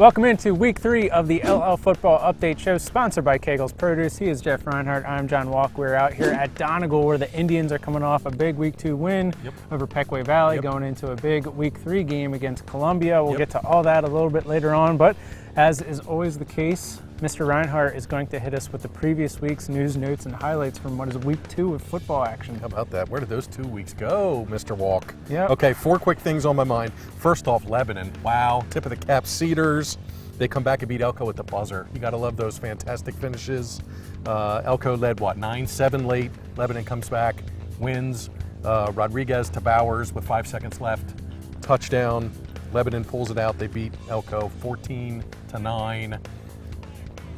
Welcome into week 3 of the LL Football Update Show, sponsored by Kegel's Produce. He is Jeff Reinhardt. I'm John Walk. We're out here at Donegal, where the Indians are coming off a big week 2 win over Pequea Valley, going into a big week 3 game against Columbia. We'll get to all that a little bit later on, but as is always the case, Mr. Reinhardt is going to hit us with the previous week's news, notes, and highlights from what is week 2 of football action. How about that? Where did those 2 weeks go, Mr. Walk? Yeah. Okay, 4 quick things on my mind. First off, Lebanon. Wow, tip of the cap, Cedars. They come back and beat Elko at the buzzer. You got to love those fantastic finishes. Elko led, 9-7 late. Lebanon comes back, wins. Rodriguez to Bowers with 5 seconds left. Touchdown. Lebanon pulls it out. They beat Elko 14-9.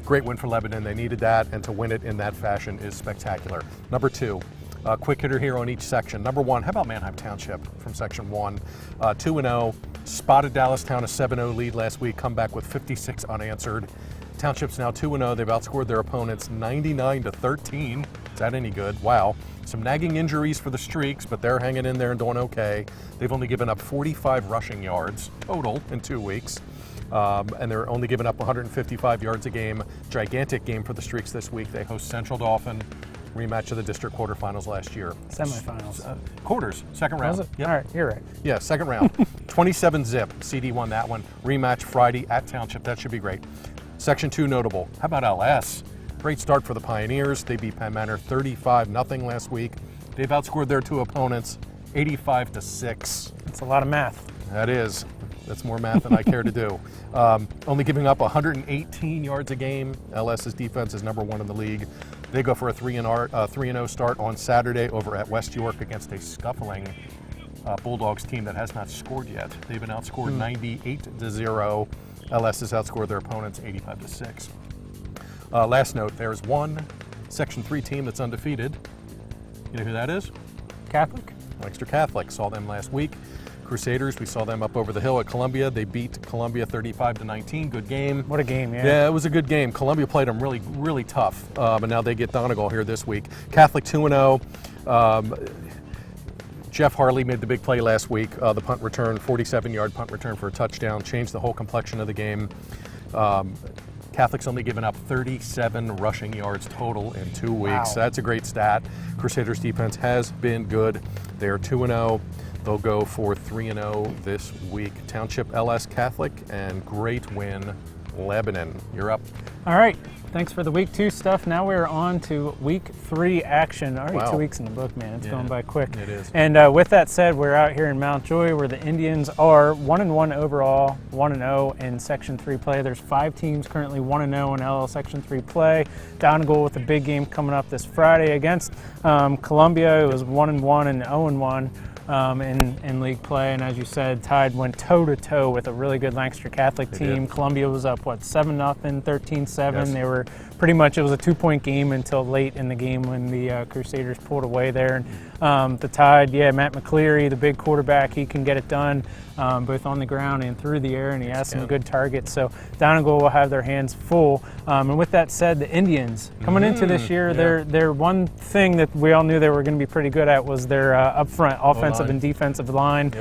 Great win for Lebanon. They needed that, and to win it in that fashion is spectacular. Number 2, quick hitter here on each section. Number 1, how about Manheim Township from section 1? 2-0, spotted Dallastown a 7-0 lead last week, come back with 56 unanswered. Township's now 2-0. They've outscored their opponents 99-13. Is that any good? Wow. Some nagging injuries for the Streaks, but they're hanging in there and doing okay. They've only given up 45 rushing yards total in 2 weeks. And they're only giving up 155 yards a game. Gigantic game for the Streaks this week. They host Central Dauphin, rematch of the district quarterfinals last year. Semifinals. Quarters, second round. Was it? Yep. All right, you're right. Yeah, second round. 27-zip. CD won that one. Rematch Friday at Township. That should be great. Section 2 notable. How about LS? Great start for the Pioneers. They beat Penn Manor 35-0 last week. They've outscored their 2 opponents 85-6. That's a lot of math. That is. That's more math than I care to do. Only giving up 118 yards a game. LS's defense is number 1 in the league. They go for a 3-0 start on Saturday over at West York against a scuffling Bulldogs team that has not scored yet. They've been outscored 98-0. LS has outscored their opponents 85-6. Last note, there's one Section 3 team that's undefeated. You know who that is? Catholic? Lancaster Catholic. Saw them last week. Crusaders, we saw them up over the hill at Columbia. They beat Columbia 35-19. Good game. What a game, yeah. Yeah, it was a good game. Columbia played them really, really tough, and now they get Donegal here this week. Catholic 2-0. Jeff Harley made the big play last week. The punt return, 47-yard punt return for a touchdown, changed the whole complexion of the game. Catholic's only given up 37 rushing yards total in 2 weeks. Wow. That's a great stat. Crusaders defense has been good. They are 2-0. They'll go for 3-0 this week. Township LS Catholic, and great win Lebanon. You're up. All right. Thanks for the week 2 stuff. Now we're on to week 3 action. Already Wow. 2 weeks in the book, man. It's going by quick. It is. And with that said, we're out here in Mount Joy, where the Indians are 1-1 overall, 1-0 in Section 3 play. There's 5 teams currently 1-0 in LL Section 3 play. Donegal with a big game coming up this Friday against Columbia. It was 1-1 and 0-1. In league play, and as you said, Tide went toe-to-toe with a really good Lancaster Catholic team. Columbia was up, 7-0, 13-7. Yes. They were pretty much, it was a 2-point game until late in the game when the Crusaders pulled away there. And the Tide, Matt McCleary, the big quarterback, he can get it done both on the ground and through the air, and he has some good targets. So Donegal will have their hands full. And with that said, the Indians, coming into this year, their one thing that we all knew they were going to be pretty good at was their up-front offensive and defensive line.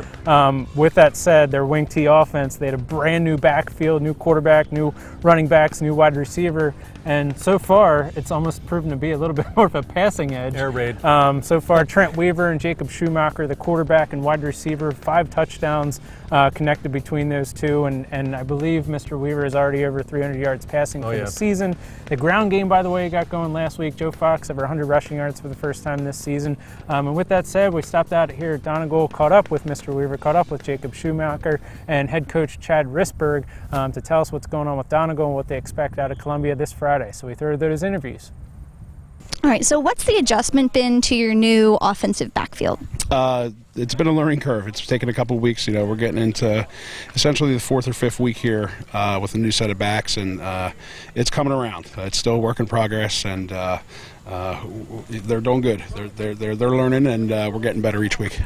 With that said, their wing T offense, they had a brand new backfield, new quarterback, new running backs, new wide receiver, and so far it's almost proven to be a little bit more of a passing edge. Air raid. So far, Trent Weaver and Jacob Shoemaker, the quarterback and wide receiver, 5 touchdowns connected between those two, and I believe Mr. Weaver is already over 300 yards passing for the season. The ground game, by the way, got going last week. Joe Fox over 100 rushing yards for the first time this season. And with that said, we stopped out here at Donegal, caught up with Mr. Weaver, caught up with Jacob Shoemaker and head coach Chad Risberg to tell us what's going on with Donegal and what they expect out of Columbia this Friday. So we threw those interviews. All right, so what's the adjustment been to your new offensive backfield? It's been a learning curve. It's taken a couple of weeks. We're getting into essentially the 4th or 5th week here with a new set of backs, and it's coming around. It's still a work in progress, and they're doing good. They're learning, and we're getting better each week.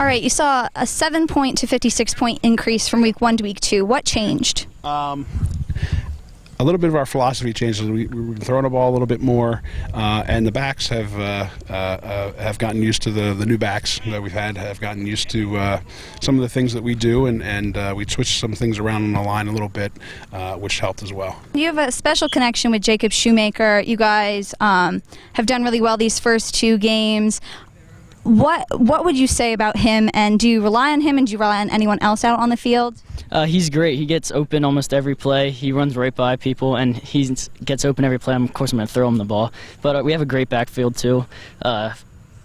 All right, you saw a 7-point to 56-point increase from week 1 to week 2. What changed? a little bit of our philosophy changes. We've been throwing the ball a little bit more, and the backs have gotten used to the new backs that we've had. Have gotten used to some of the things that we do, and we switched some things around on the line a little bit, which helped as well. You have a special connection with Jacob Shoemaker. You guys have done really well these first 2 games. What would you say about him, and do you rely on him, and do you rely on anyone else out on the field? He's great. He gets open almost every play. He runs right by people, and he gets open every play. Of course, I'm going to throw him the ball. But we have a great backfield, too.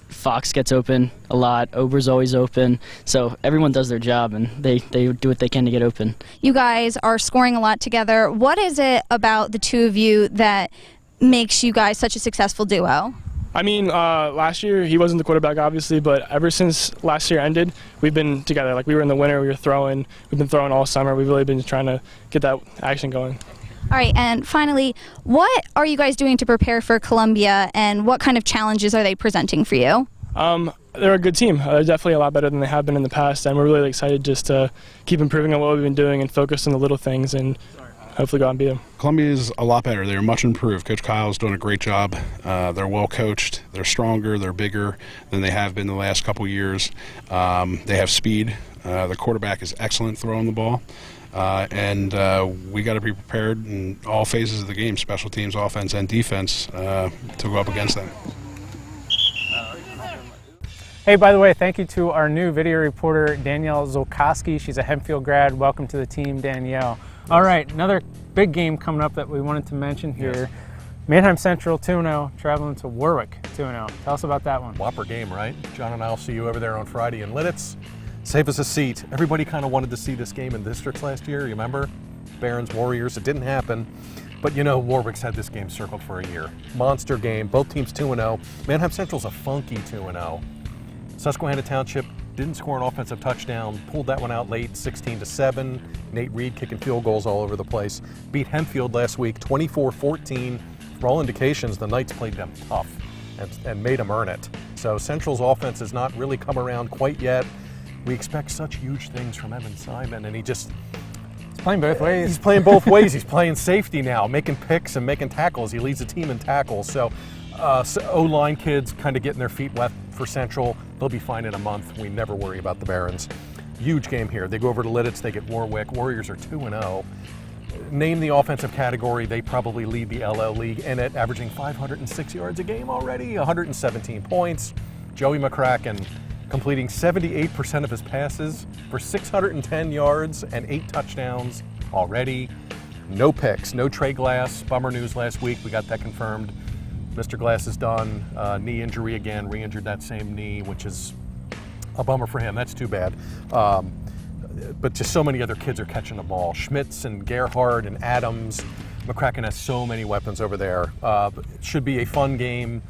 Fox gets open a lot. Ober's always open. So everyone does their job, and they do what they can to get open. You guys are scoring a lot together. What is it about the 2 of you that makes you guys such a successful duo? I mean, last year he wasn't the quarterback, obviously, but ever since last year ended, we've been together. Like, we were in the winter, we were throwing. We've been throwing all summer. We've really been trying to get that action going. All right, and finally, what are you guys doing to prepare for Columbia, and what kind of challenges are they presenting for you? They're a good team. They're definitely a lot better than they have been in the past, and we're really excited just to keep improving on what we've been doing and focus on the little things and hopefully go out and beat them. Columbia is a lot better. They're much improved. Coach Kyle's doing a great job. They're well coached. They're stronger. They're bigger than they have been the last couple years. They have speed. The quarterback is excellent throwing the ball. And we got to be prepared in all phases of the game, special teams, offense, and defense, to go up against them. Hey, by the way, thank you to our new video reporter, Danielle Zolkowski. She's a Hempfield grad. Welcome to the team, Danielle. All right, another big game coming up that we wanted to mention here. Yes. Manheim Central 2-0, traveling to Warwick 2-0. Tell us about that one. Whopper game, right? John and I will see you over there on Friday in Lidditz. Save us a seat. Everybody kind of wanted to see this game in districts last year, you remember? Barons, Warriors, it didn't happen. But you know, Warwick's had this game circled for a year. Monster game, both teams 2-0. Manheim Central's a funky 2-0. Susquehanna Township didn't score an offensive touchdown, pulled that one out late, 16-7. Nate Reed kicking field goals all over the place. Beat Hempfield last week, 24-14. For all indications, the Knights played them tough and made them earn it. So Central's offense has not really come around quite yet. We expect such huge things from Evan Simon, and he's playing both ways. He's playing both ways. He's playing safety now, making picks and making tackles. He leads the team in tackles. So O-line kids kind of getting their feet wet for Central. They'll be fine in a month. We never worry about the Barons. Huge game here. They go over to Lidditz. They get Warwick. Warriors are 2-0. Name the offensive category. They probably lead the LL League in it, averaging 506 yards a game already, 117 points. Joey McCracken completing 78% of his passes for 610 yards and 8 touchdowns already. No picks, no Trey Glass. Bummer news last week. We got that confirmed. Mr. Glass is done. Knee injury again, re-injured that same knee, which is a bummer for him. That's too bad. But just so many other kids are catching the ball. Schmitz and Gerhard and Adams. McCracken has so many weapons over there. It should be a fun game.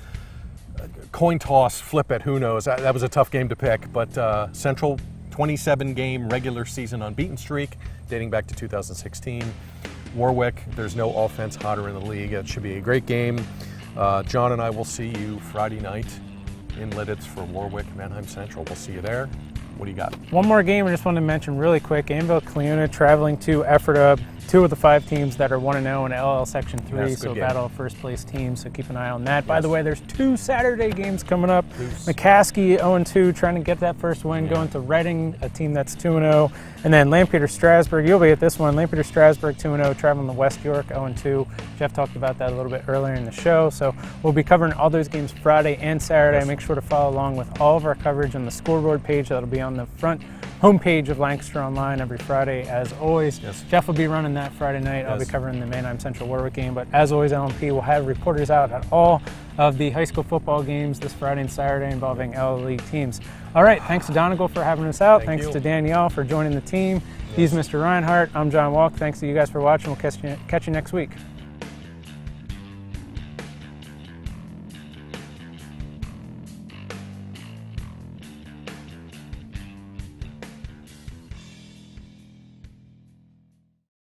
Coin toss, flip it, who knows. That was a tough game to pick, but Central 27-game regular season unbeaten streak dating back to 2016. Warwick, there's no offense hotter in the league. It should be a great game. John and I will see you Friday night in Lidditz for Warwick, Manheim Central. We'll see you there. What do you got? One more game I just wanted to mention really quick. Anvil-Cleona traveling to Ephrata, 2 of the 5 teams that are 1-0 in LL Section 3, yes, so game. battle of first place teams, so keep an eye on that. Yes. By the way, there's 2 Saturday games coming up. McCaskey 0-2, trying to get that first win, going to Reading, a team that's 2-0. And then Lampeter-Strasburg, you'll be at this one. Lampeter-Strasburg 2-0, traveling to West York 0-2. Jeff talked about that a little bit earlier in the show, so we'll be covering all those games Friday and Saturday. Yes. Make sure to follow along with all of our coverage on the scoreboard page. That'll be on the front homepage of Lancaster Online every Friday, as always. Yes. Jeff will be running that Friday night. Yes. I'll be covering the Manheim Central Warwick game, but as always, LMP will have reporters out at all of the high school football games this Friday and Saturday involving LL League teams. All right, thanks to Donegal for having us out. Thanks to Danielle for joining the team. Yes. He's Mr. Reinhardt. I'm John Walk. Thanks to you guys for watching. We'll catch you next week.